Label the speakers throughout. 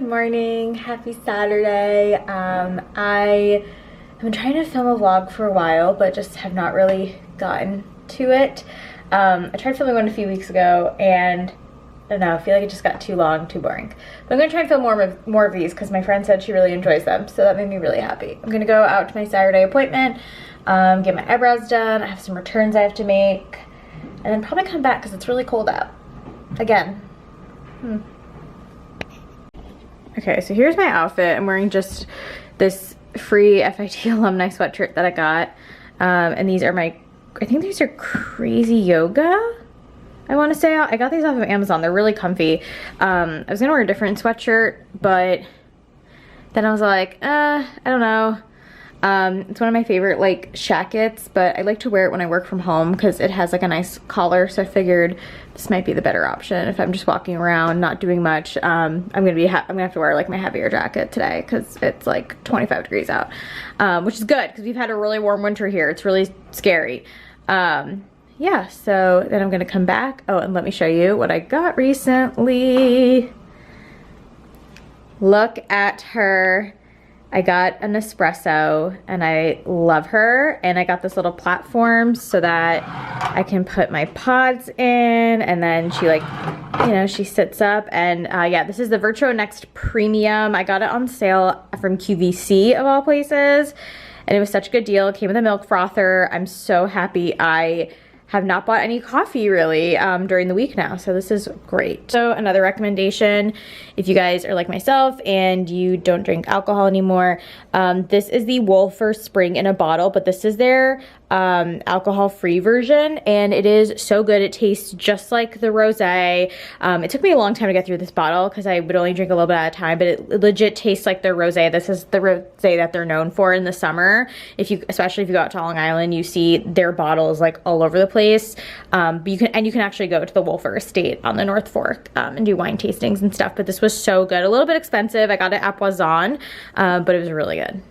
Speaker 1: morning. Happy Saturday. I have been trying to film a vlog for a while, but just have not really gotten to it. I tried filming one a few weeks ago, and I don't know, I feel like it just got too long, too boring. But I'm gonna try and film more of these because my friend said she really enjoys them, so that made me really happy. I'm gonna go out to my Saturday appointment, get my eyebrows done. I have some returns I have to make, and then probably come back because it's really cold out. Again. Okay, so here's my outfit. I'm wearing just this free FIT alumni sweatshirt that I got. And these are I think these are Crazy Yoga, I want to say. I got these off of Amazon. They're really comfy. I was gonna wear a different sweatshirt, but then I was like, I don't know. It's one of my favorite like shackets, but I like to wear it when I work from home because it has like a nice collar, so I figured this might be the better option if I'm just walking around not doing much. I'm gonna have to wear like my heavier jacket today because it's like 25 degrees out, which is good because we've had a really warm winter here. It's really scary. Yeah, so then I'm gonna come back. Oh, and let me show you what I got recently. Look at her. I got an espresso and I love her, and I got this little platform so that I can put my pods in, and then she like, you know, she sits up, and yeah, this is the Virtuo Next Premium. I got it on sale from QVC of all places, and it was such a good deal. It came with a milk frother. I'm so happy. I have not bought any coffee really during the week now, so this is great. So another recommendation, if you guys are like myself and you don't drink alcohol anymore, this is the Wolfer Spring in a bottle, but this is their alcohol-free version, and it is so good. It tastes just like the rosé. It took me a long time to get through this bottle because I would only drink a little bit at a time, but it legit tastes like their rosé. This is the rosé that they're known for in the summer. Especially if you go out to Long Island, you see their bottles like all over the place. But you can actually go to the Wolfer Estate on the North Fork and do wine tastings and stuff. But this was so good. A little bit expensive. I got it at Poisson, but it was really good.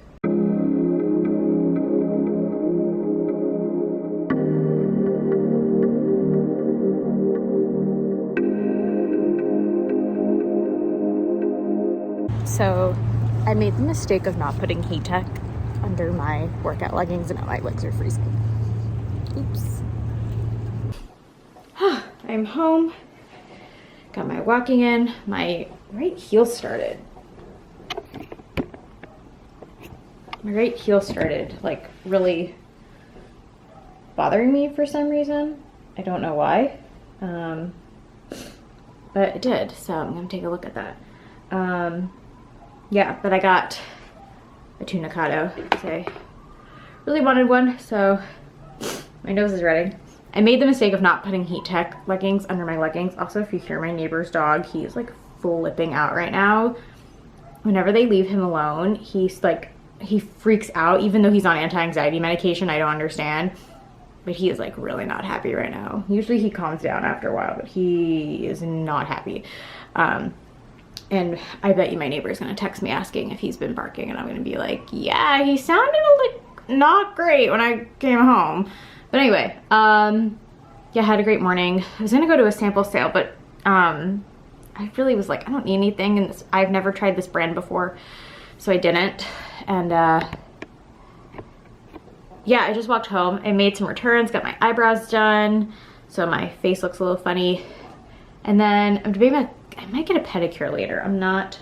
Speaker 1: So I made the mistake of not putting heat tech under my workout leggings, and now my legs are freezing. Oops. I'm home. Got my walking in. My right heel started. My right heel started like really bothering me for some reason. I don't know why. But it did, so I'm gonna take a look at that. Yeah, but I got a tunicado because I really wanted one, so my nose is ready. I made the mistake of not putting heat tech leggings under my leggings. Also, if you hear my neighbor's dog, he's like flipping out right now. Whenever they leave him alone, he's like, he freaks out, even though he's on anti-anxiety medication. I don't understand, but he is like really not happy right now. Usually he calms down after a while, but he is not happy. And I bet you my neighbor's gonna text me asking if he's been barking, and I'm gonna be like, yeah, he sounded like not great when I came home. But anyway, yeah, I had a great morning. I was gonna go to a sample sale, but I really was like, I don't need anything, and I've never tried this brand before, so I didn't. And yeah, I just walked home. I made some returns, got my eyebrows done, so my face looks a little funny. And then I'm debating I might get a pedicure later. I'm not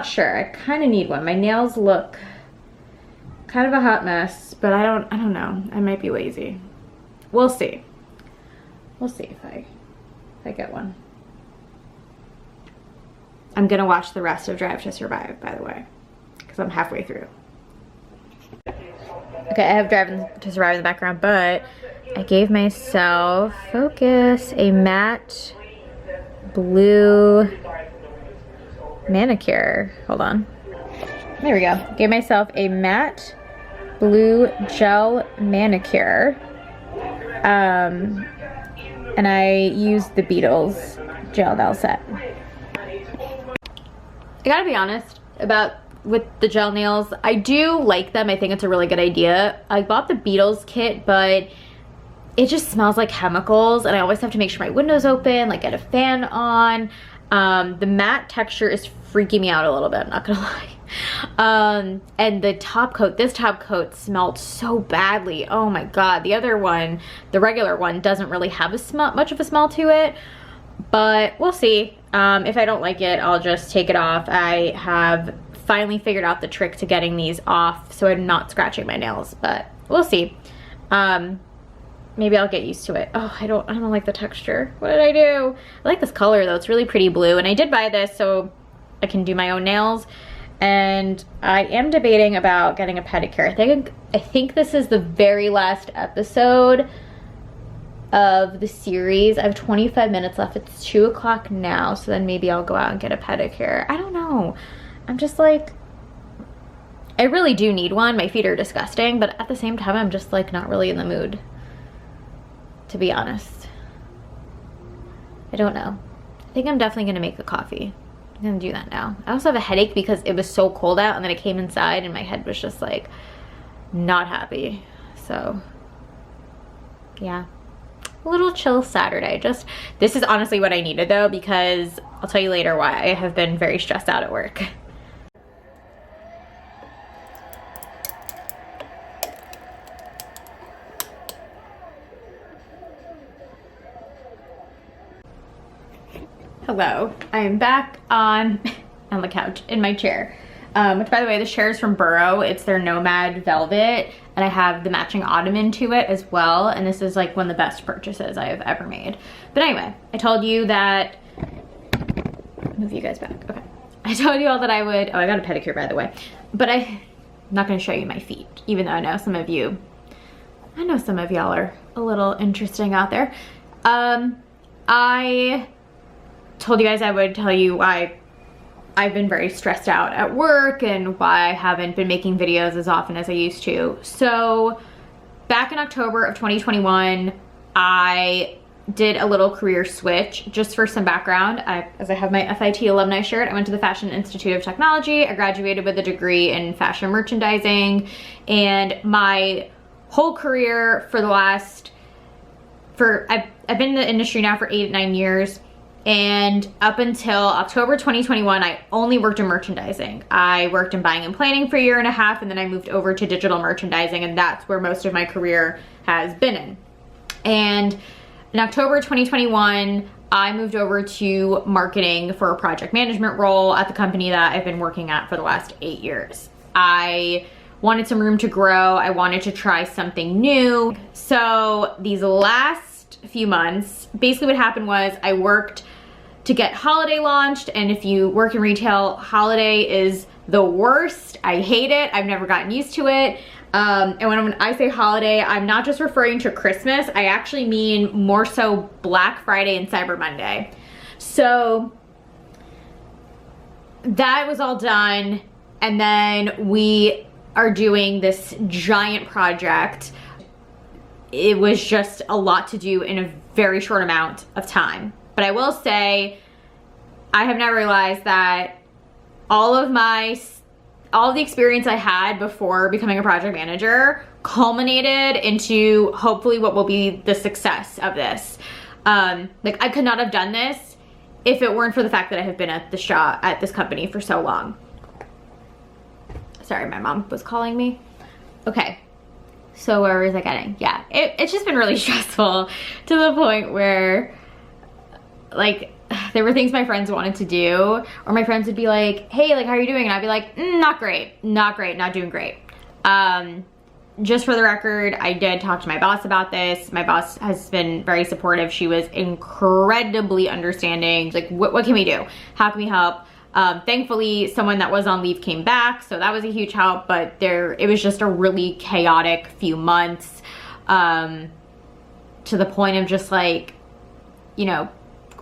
Speaker 1: sure. I kind of need one. My nails look kind of a hot mess, but I don't know. I might be lazy. We'll see. We'll see if I get one. I'm gonna watch the rest of Drive to Survive, by the way, because I'm halfway through. Okay, I have Drive to Survive in the background, but I gave myself, focus, a matte blue manicure. Hold on. There we go. Gave myself a matte blue gel manicure. And I used the Beatles gel nail set. I gotta be honest with the gel nails. I do like them. I think it's a really good idea. I bought the Beatles kit, but it just smells like chemicals, and I always have to make sure my window's open, like get a fan on. The matte texture is freaking me out a little bit, I'm not gonna lie. And the top coat, this top coat smelled so badly. Oh my God. The other one, the regular one, doesn't really have a smell, much of a smell to it, but we'll see. If I don't like it, I'll just take it off. I have finally figured out the trick to getting these off so I'm not scratching my nails, but we'll see. Maybe I'll get used to it. Oh, I don't like the texture. What did I do? I like this color though. It's really pretty blue, and I did buy this so I can do my own nails. And I am debating about getting a pedicure. I think this is the very last episode of the series. I have 25 minutes left. It's 2 o'clock now, so then maybe I'll go out and get a pedicure. I don't know. I'm just like, I really do need one. My feet are disgusting, but at the same time, I'm just like not really in the mood, to be honest. I don't know. I think I'm definitely gonna make a coffee. I'm gonna do that now. I also have a headache because it was so cold out, and then I came inside and my head was just like not happy. So yeah, a little chill Saturday. Just, this is honestly what I needed though, because I'll tell you later why I have been very stressed out at work. Hello, I am back on the couch in my chair, which by the way, this chair is from Burrow. It's their Nomad Velvet, and I have the matching ottoman to it as well, and this is like one of the best purchases I have ever made. But anyway, I told you that, move you guys back, okay. I told you all that I would, oh, I got a pedicure by the way, but I'm not gonna show you my feet, even though I know some of y'all are a little interesting out there. I told you guys I would tell you why I've been very stressed out at work and why I haven't been making videos as often as I used to. So back in October of 2021, I did a little career switch. Just for some background, as I have my FIT alumni shirt, I went to the Fashion Institute of Technology. I graduated with a degree in fashion merchandising, and my whole career for the last, I've been in the industry now for 8 to 9 years. And up until October 2021, I only worked in merchandising. I worked in buying and planning for a year and a half, and then I moved over to digital merchandising, and that's where most of my career has been in. And in October 2021, I moved over to marketing for a project management role at the company that I've been working at for the last 8 years. I wanted some room to grow. I wanted to try something new. So these last few months, basically what happened was I worked to get holiday launched, and if you work in retail, holiday is the worst. I hate it. I've never gotten used to it. And when I say holiday, I'm not just referring to Christmas. I actually mean more so Black Friday and Cyber Monday. So that was all done, and then we are doing this giant project. It was just a lot to do in a very short amount of time. But I will say, I have now realized that all of the experience I had before becoming a project manager culminated into hopefully what will be the success of this. Like, I could not have done this if it weren't for the fact that I have been at this company for so long. Sorry, my mom was calling me. Okay. So where was I getting? Yeah, it's just been really stressful to the point where, like, there were things my friends wanted to do, or my friends would be like, hey, like, how are you doing? And I'd be like, not great, not doing great. Just for the record, I did talk to my boss about this. My boss has been very supportive. She was incredibly understanding. Like, what can we do? How can we help? Thankfully, someone that was on leave came back, so that was a huge help, but it was just a really chaotic few months, to the point of just like, you know,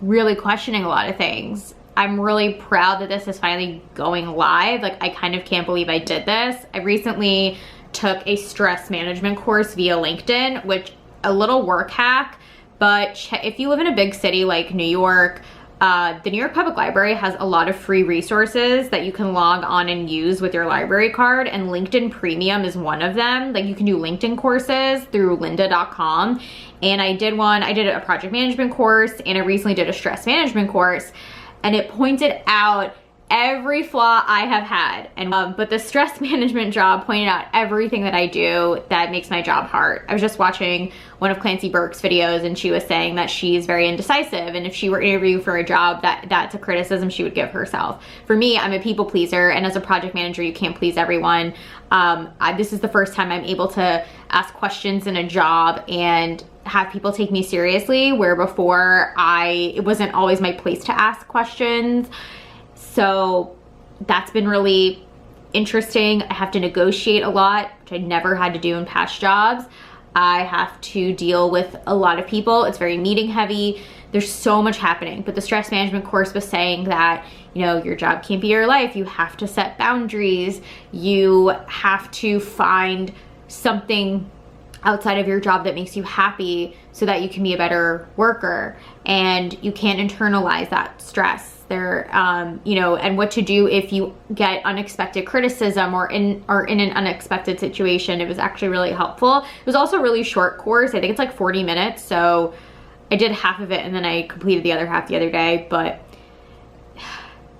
Speaker 1: really questioning a lot of things. I'm really proud that this is finally going live. Like, I kind of can't believe I did this. I recently took a stress management course via LinkedIn, which a little work hack, but if you live in a big city like New York, the New York Public Library has a lot of free resources that you can log on and use with your library card, and LinkedIn Premium is one of them. Like, you can do LinkedIn courses through lynda.com, and I did a project management course, and I recently did a stress management course, and it pointed out every flaw I have had. And but the stress management job pointed out everything that I do that makes my job hard. I was just watching one of Clancy Burke's videos, and she was saying that she's very indecisive, and if she were interviewing for a job, that's a criticism she would give herself. For me, I'm a people pleaser, and as a project manager, you can't please everyone. This is the first time I'm able to ask questions in a job and have people take me seriously, where before it wasn't always my place to ask questions. So that's been really interesting. I have to negotiate a lot, which I never had to do in past jobs. I have to deal with a lot of people. It's very meeting heavy. There's so much happening. But the stress management course was saying that, you know, your job can't be your life. You have to set boundaries. You have to find something outside of your job that makes you happy so that you can be a better worker, and you can't internalize that stress there, you know, and what to do if you get unexpected criticism or in an unexpected situation. It was actually really helpful. It was also a really short course. I think it's like 40 minutes. So I did half of it and then I completed the other half the other day, but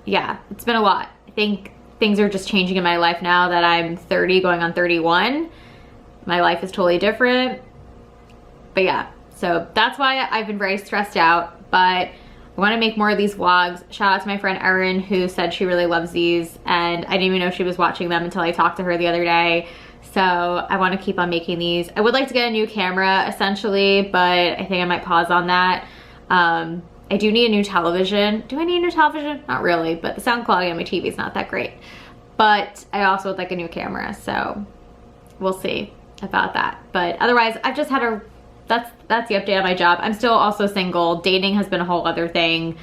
Speaker 1: yeah, it's been a lot. I think things are just changing in my life now that I'm 30 going on 31. My life is totally different. But yeah, so that's why I've been very stressed out, but I want to make more of these vlogs. Shout out to my friend Erin, who said she really loves these, and I didn't even know she was watching them until I talked to her the other day. So I want to keep on making these. I would like to get a new camera essentially, but I think I might pause on that. I do need a new television. Do I need a new television? Not really, but the sound quality on my TV is not that great. But I also would like a new camera, so we'll see about that. But otherwise, I've just had that's the update on my job. I'm still also single. Dating has been a whole other thing,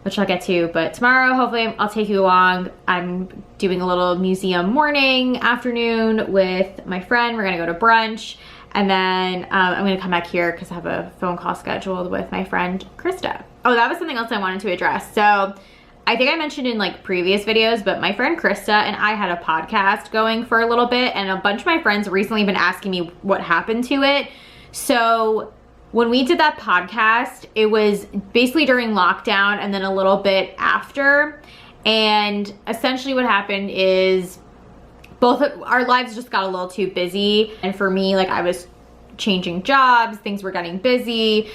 Speaker 1: which I'll get to, but tomorrow hopefully I'll take you along. I'm doing a little museum morning, afternoon with my friend. We're gonna go to brunch, and then I'm gonna come back here because I have a phone call scheduled with my friend Krista. Oh, that was something else I wanted to address. So I think I mentioned in like previous videos, but my friend Krista and I had a podcast going for a little bit, and a bunch of my friends recently been asking me what happened to it. So when we did that podcast, it was basically during lockdown and then a little bit after. And essentially what happened is both of our lives just got a little too busy. And for me, like, I was changing jobs, things were getting busy,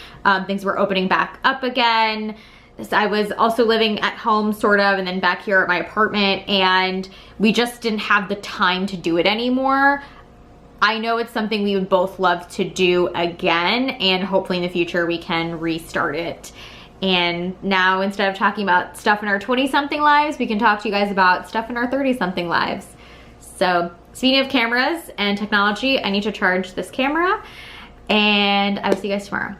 Speaker 1: things were opening back up again. So I was also living at home sort of, and then back here at my apartment, and we just didn't have the time to do it anymore. I know it's something we would both love to do again, and hopefully in the future we can restart it. And now, instead of talking about stuff in our 20-something lives, we can talk to you guys about stuff in our 30-something lives. So speaking of cameras and technology, I need to charge this camera, and I will see you guys tomorrow.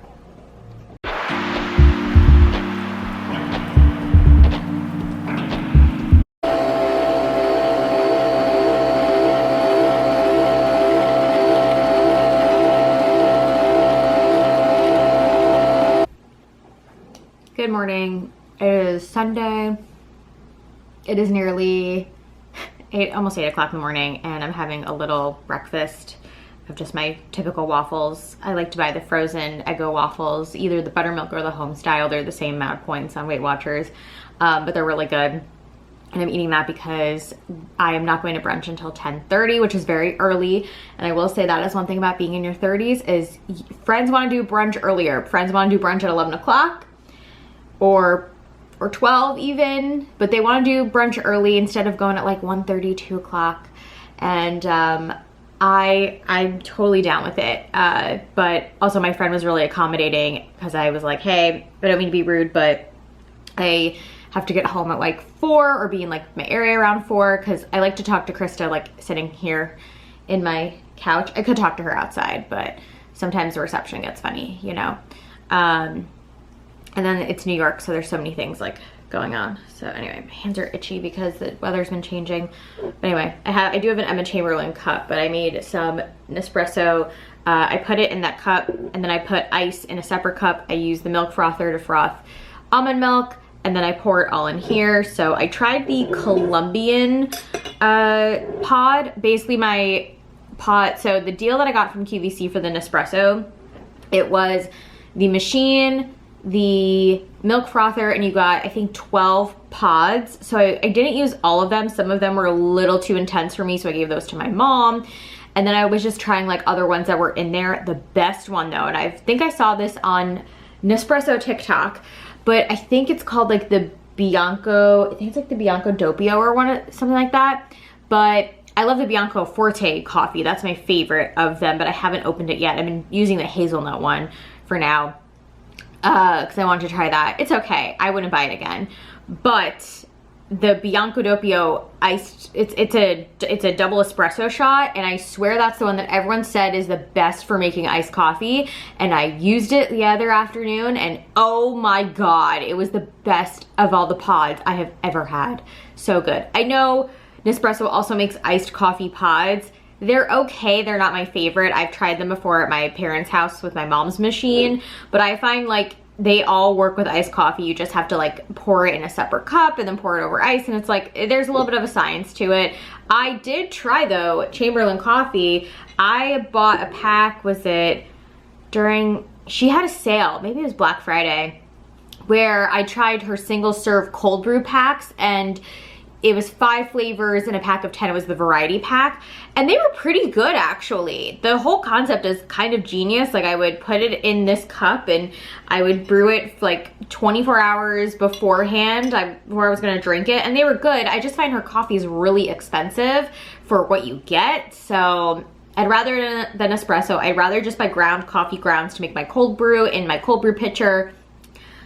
Speaker 1: Good morning. It is Sunday. It is nearly almost 8 o'clock in the morning, and I'm having a little breakfast of just my typical waffles. I like to buy the frozen Eggo waffles, either the buttermilk or the home style. They're the same amount of points on Weight Watchers, but they're really good. And I'm eating that because I am not going to brunch until 10:30, which is very early. And I will say that is one thing about being in your 30s is friends want to do brunch earlier. Friends want to do brunch at 11 o'clock. Or 12 even, but they want to do brunch early instead of going at like 1:30, 2 o'clock. And I'm totally down with it. But also my friend was really accommodating because I was like, hey, I don't mean to be rude, but I have to get home at like 4 or be in like my area around 4, because I like to talk to Krista like sitting here in my couch. I could talk to her outside, but sometimes the reception gets funny, you know. And then it's New York, so there's so many things like going on. So anyway, my hands are itchy because the weather's been changing. But anyway, I do have an Emma Chamberlain cup, but I made some Nespresso. I put it in that cup, and then I put ice in a separate cup. I use the milk frother to froth almond milk, and then I pour it all in here. So I tried the Colombian pod, basically my pot. So the deal that I got from QVC for the Nespresso, it was the machine, the milk frother, and you got, I think, 12 pods. So I didn't use all of them. Some of them were a little too intense for me, so I gave those to my mom. And then I was just trying like other ones that were in there. The best one though, and I think I saw this on Nespresso TikTok, but I think it's called like the Bianco, I think it's like the Bianco Doppio or something like that. But I love the Bianco Forte coffee. That's my favorite of them, but I haven't opened it yet. I've been using the hazelnut one for now because I wanted to try that. It's okay. I wouldn't buy it again. But the Bianco Doppio iced, it's a double espresso shot, and I swear that's the one that everyone said is the best for making iced coffee. And I used it the other afternoon, and oh my god, it was the best of all the pods I have ever had. So good. I know Nespresso also makes iced coffee pods. They're okay, they're not my favorite. I've tried them before at my parents' house with my mom's machine, but I find like they all work with iced coffee. You just have to like pour it in a separate cup and then pour it over ice, and it's like there's a little bit of a science to it. I did try though Chamberlain coffee. I bought a pack, was it during, she had a sale, maybe it was Black Friday, where I tried her single serve cold brew packs, and it was 5 flavors in a pack of 10. It was the variety pack, and they were pretty good actually. The whole concept is kind of genius. Like I would put it in this cup and I would brew it like 24 hours beforehand before I was gonna drink it, and they were good. I just find her coffee is really expensive for what you get, so I'd rather than espresso, I'd rather just buy ground coffee grounds to make my cold brew in my cold brew pitcher.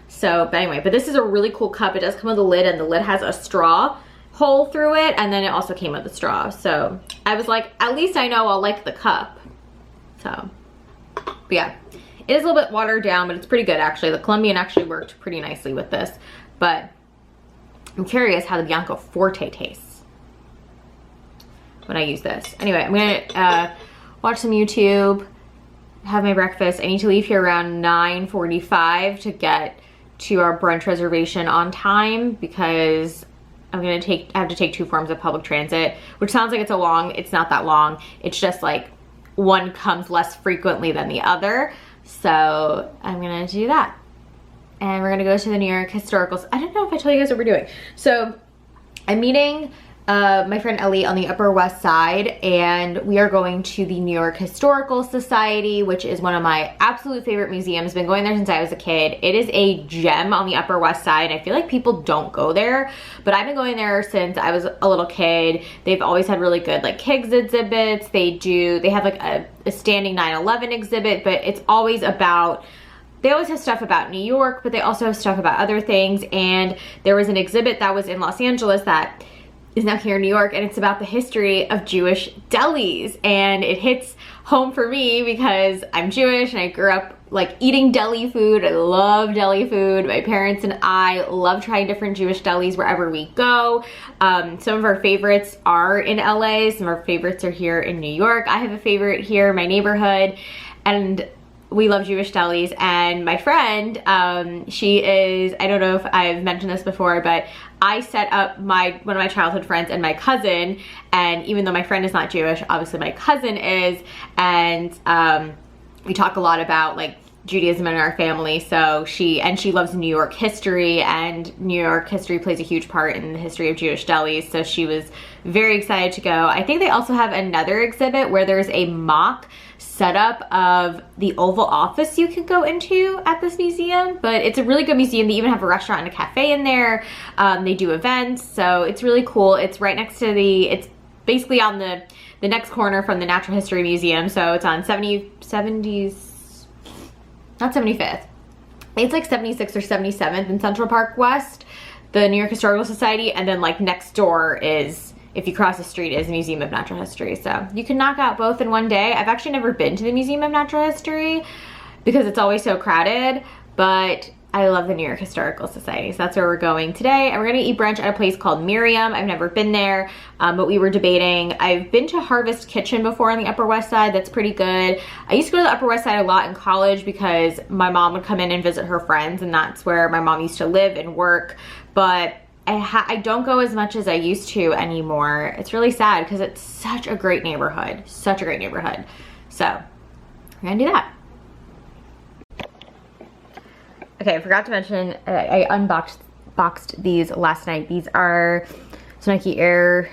Speaker 1: So, but anyway, but this is a really cool cup. It does come with a lid, and the lid has a straw hole through it, and then it also came with a straw. So I was like, at least I know I'll like the cup. So, but yeah, it is a little bit watered down, but it's pretty good actually. The Colombian actually worked pretty nicely with this, but I'm curious how the Bianco Forte tastes when I use this. Anyway, I'm gonna watch some YouTube, have my breakfast. I need to leave here around 9:45 to get to our brunch reservation on time, because I have to take 2 forms of public transit, which sounds like it's not that long. It's just like one comes less frequently than the other. So I'm gonna do that. And we're gonna go to the New York Historical. I don't know if I told you guys what we're doing. So I'm meeting my friend Ellie on the Upper West Side, and we are going to the New York Historical Society, which is one of my absolute favorite museums. Been going there since I was a kid. It is a gem on the Upper West Side. I feel like people don't go there, but I've been going there since I was a little kid. They've always had really good like kids exhibits. They have like a standing 9/11 exhibit, but it's always about, they always have stuff about New York, but they also have stuff about other things. And there was an exhibit that was in Los Angeles that is now here in New York, and it's about the history of Jewish delis, and it hits home for me because I'm Jewish and I grew up like eating deli food. I love deli food. My parents and I love trying different Jewish delis wherever we go. Some of our favorites are in LA, some of our favorites are here in New York. I have a favorite here in my neighborhood, and we love Jewish delis. And my friend, she is, I don't know if I've mentioned this before, but I set up one of my childhood friends and my cousin, and even though my friend is not Jewish, obviously my cousin is, and we talk a lot about like Judaism in our family. So she loves New York history, and New York history plays a huge part in the history of Jewish delis, so she was very excited to go. I think they also have another exhibit where there's a mock setup of the Oval Office you can go into at this museum, but it's a really good museum. They even have a restaurant and a cafe in there. They do events, so it's really cool. It's right next to it's basically on the next corner from the Natural History Museum, so it's on not 75th. It's like 76th or 77th in Central Park West, the New York Historical Society, and then like next door is, if you cross the street, is the Museum of Natural History. So you can knock out both in one day. I've actually never been to the Museum of Natural History because it's always so crowded, but I love the New York Historical Society. So that's where we're going today. And we're gonna eat brunch at a place called Miriam. I've never been there, but we were debating. I've been to Harvest Kitchen before on the Upper West Side. That's pretty good. I used to go to the Upper West Side a lot in college because my mom would come in and visit her friends, and that's where my mom used to live and work. But I don't go as much as I used to anymore. It's really sad because it's such a great neighborhood, such a great neighborhood. So we're gonna do that. Okay, I forgot to mention, I unboxed these last night. These are some Nike Air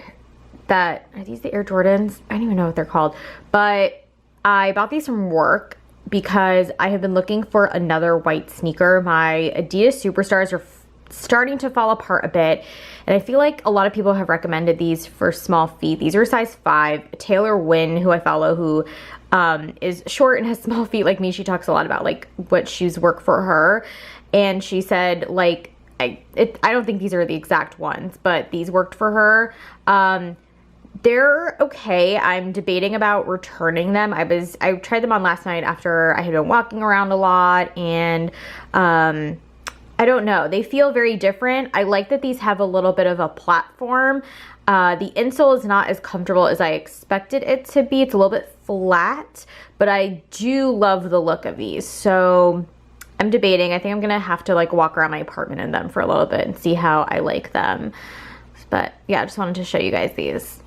Speaker 1: are these the Air Jordans? I don't even know what they're called, but I bought these from work because I have been looking for another white sneaker. My Adidas Superstars are starting to fall apart a bit, and I feel like a lot of people have recommended these for small feet. These are size 5. Taylor Wynn, who I follow, who is short and has small feet like me, she talks a lot about like what shoes work for her, and she said like I don't think these are the exact ones, but these worked for her. They're okay. I'm debating about returning them. I tried them on last night after I had been walking around a lot, and I don't know. They feel very different. I like that these have a little bit of a platform. The insole is not as comfortable as I expected it to be. It's a little bit flat, but I do love the look of these. So I'm debating. I think I'm gonna have to like walk around my apartment in them for a little bit and see how I like them. But yeah, I just wanted to show you guys these.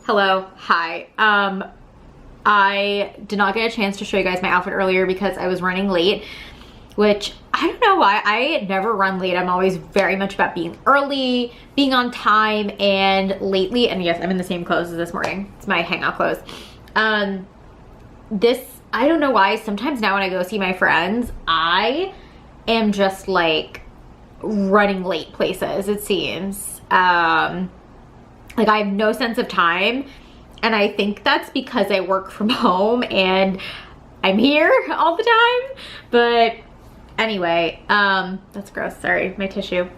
Speaker 1: Hello, hi. I did not get a chance to show you guys my outfit earlier because I was running late, which I don't know why. I never run late. I'm always very much about being early, being on time, and lately, and yes, I'm in the same clothes as this morning. It's my hangout clothes. I don't know why, sometimes now when I go see my friends, I am just like running late places, it seems. Like I have no sense of time, and I think that's because I work from home and I'm here all the time. But anyway, that's gross, sorry, my tissue.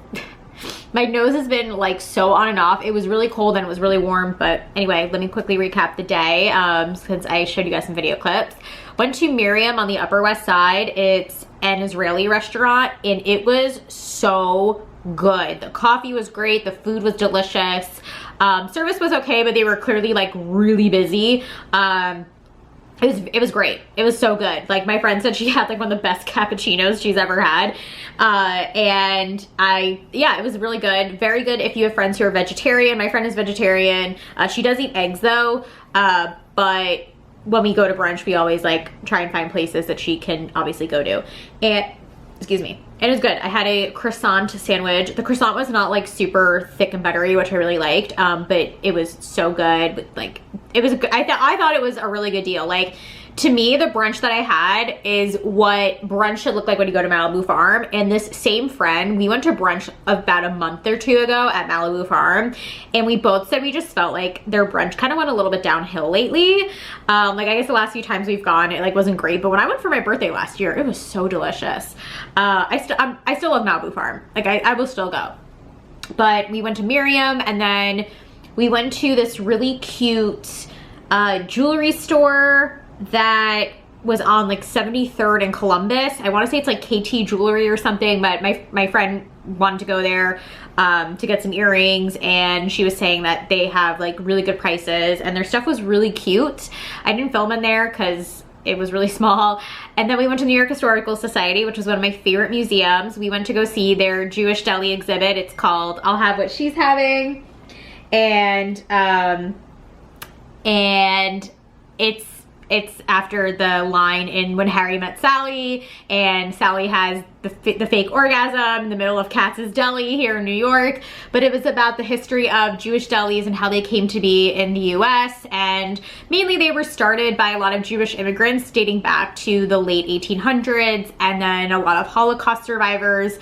Speaker 1: My nose has been like so on and off. It was really cold and it was really warm, but anyway, let me quickly recap the day since I showed you guys some video clips. Went to Miriam on the Upper West Side. It's an Israeli restaurant and it was so good. The coffee was great, the food was delicious. Service was okay, but they were clearly like really busy. It was great. It was so good. Like my friend said she had like one of the best cappuccinos she's ever had. And yeah, it was really good. Very good if you have friends who are vegetarian. My friend is vegetarian. She does eat eggs though. But when we go to brunch, we always like try and find places that she can obviously go to. And excuse me. It was good. I had a croissant sandwich. The croissant was not like super thick and buttery, which I really liked, but it was so good. Like it was good. I thought it was a really good deal. Like to me, the brunch that I had is what brunch should look like when you go to Malibu Farm. And this same friend, we went to brunch about a month or two ago at Malibu Farm, and we both said we just felt like their brunch kind of went a little bit downhill lately. Like I guess the last few times we've gone, it like wasn't great, but when I went for my birthday last year, it was so delicious. I still love Malibu Farm. Like I will still go. But we went to Miriam, and then we went to this really cute jewelry store that was on like 73rd and Columbus. I want to say it's like KT Jewelry or something, but my friend wanted to go there to get some earrings, and she was saying that they have like really good prices and their stuff was really cute. I didn't film in there because it was really small. And then we went to New York Historical Society, which is one of my favorite museums. We went to go see their Jewish deli exhibit. It's called I'll Have What She's Having, and it's after the line in When Harry Met Sally, and Sally has the fake orgasm in the middle of Katz's Deli here in New York. But it was about the history of Jewish delis and how they came to be in the US, and mainly they were started by a lot of Jewish immigrants dating back to the late 1800s, and then a lot of Holocaust survivors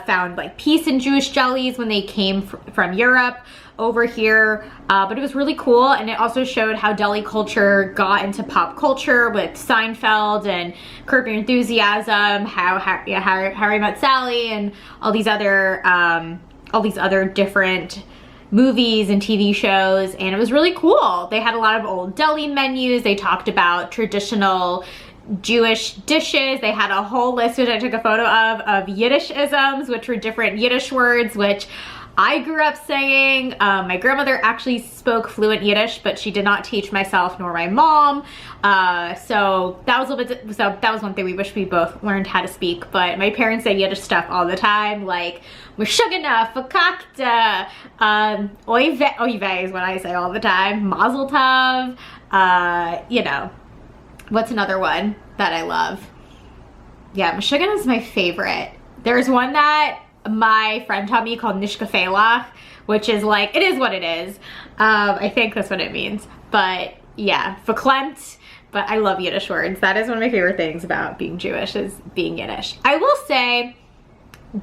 Speaker 1: found like peace in Jewish delis when they came from Europe over here. But it was really cool, and it also showed how deli culture got into pop culture with Seinfeld and Curb Your Enthusiasm, how Harry How I Met Sally and all these other different movies and TV shows, and it was really cool. They had a lot of old deli menus. They talked about traditional Jewish dishes. They had a whole list, which I took a photo of Yiddish-isms, which were different Yiddish words, which I grew up saying. My grandmother actually spoke fluent Yiddish, but she did not teach myself nor my mom. So that was one thing we wish we both learned how to speak. But my parents say Yiddish stuff all the time, like Meshugana, Fakakta, Oive is what I say all the time, Mazel Tov, you know. What's another one that I love? Yeah, Meshugana is my favorite. There's one that my friend taught me called Nishkafelach, which is like, it is what it is. I think that's what it means. But yeah, verklempt. But I love Yiddish words. That is one of my favorite things about being Jewish, is being Yiddish. I will say,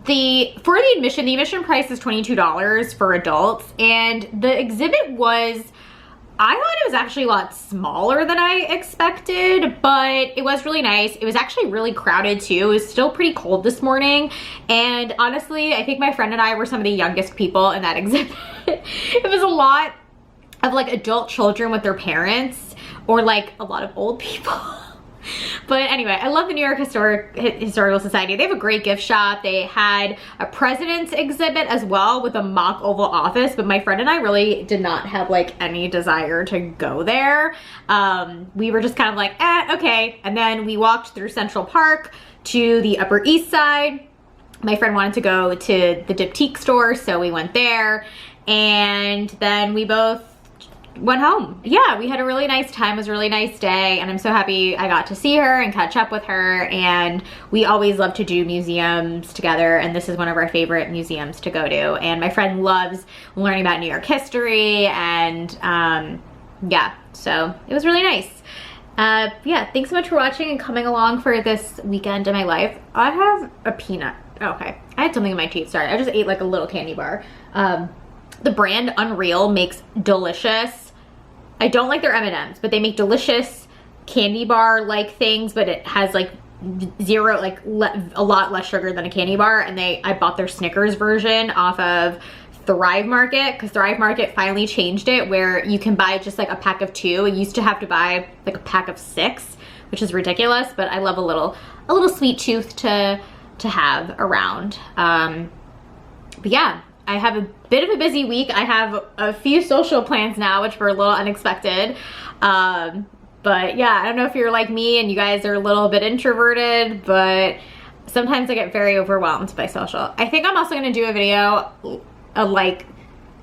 Speaker 1: the admission price is $22 for adults, and the exhibit was, I thought it was actually a lot smaller than I expected, but it was really nice. It was actually really crowded too. It was still pretty cold this morning, and honestly, I think my friend and I were some of the youngest people in that exhibit. It was a lot of like adult children with their parents, or like a lot of old people. But anyway, I love the New York Historical Society. They have a great gift shop. They had a president's exhibit as well with a mock Oval Office, but my friend and I really did not have like any desire to go there. We were just kind of like, okay. And then we walked through Central Park to the Upper East Side. My friend wanted to go to the Diptyque store, so we went there. And then we both went home. Yeah, we had a really nice time. It was a really nice day, and I'm so happy I got to see her and catch up with her. And we always love to do museums together, and this is one of our favorite museums to go to. And my friend loves learning about New York history, and yeah, so it was really nice. Yeah, thanks so much for watching and coming along for this weekend in my life. I have a peanut. Okay, I had something in my teeth. Sorry, I just ate like a little candy bar. The brand Unreal makes delicious, I don't like their M&Ms, but they make delicious candy bar like things, but it has like zero, like a lot less sugar than a candy bar. And I bought their Snickers version off of Thrive Market, because Thrive Market finally changed it where you can buy just like a pack of 2. You used to have to buy like a pack of 6, which is ridiculous, but I love a little sweet tooth to have around. But yeah, I have a bit of a busy week. I have a few social plans now, which were a little unexpected. But yeah, I don't know if you're like me and you guys are a little bit introverted, but sometimes I get very overwhelmed by social. I think I'm also gonna do a video, like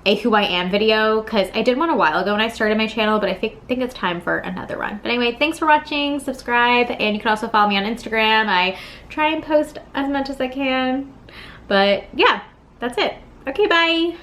Speaker 1: a who I am video, because I did one a while ago when I started my channel, but I think it's time for another one. But anyway, thanks for watching, subscribe, and you can also follow me on Instagram. I try and post as much as I can. But yeah, that's it. Okay, bye.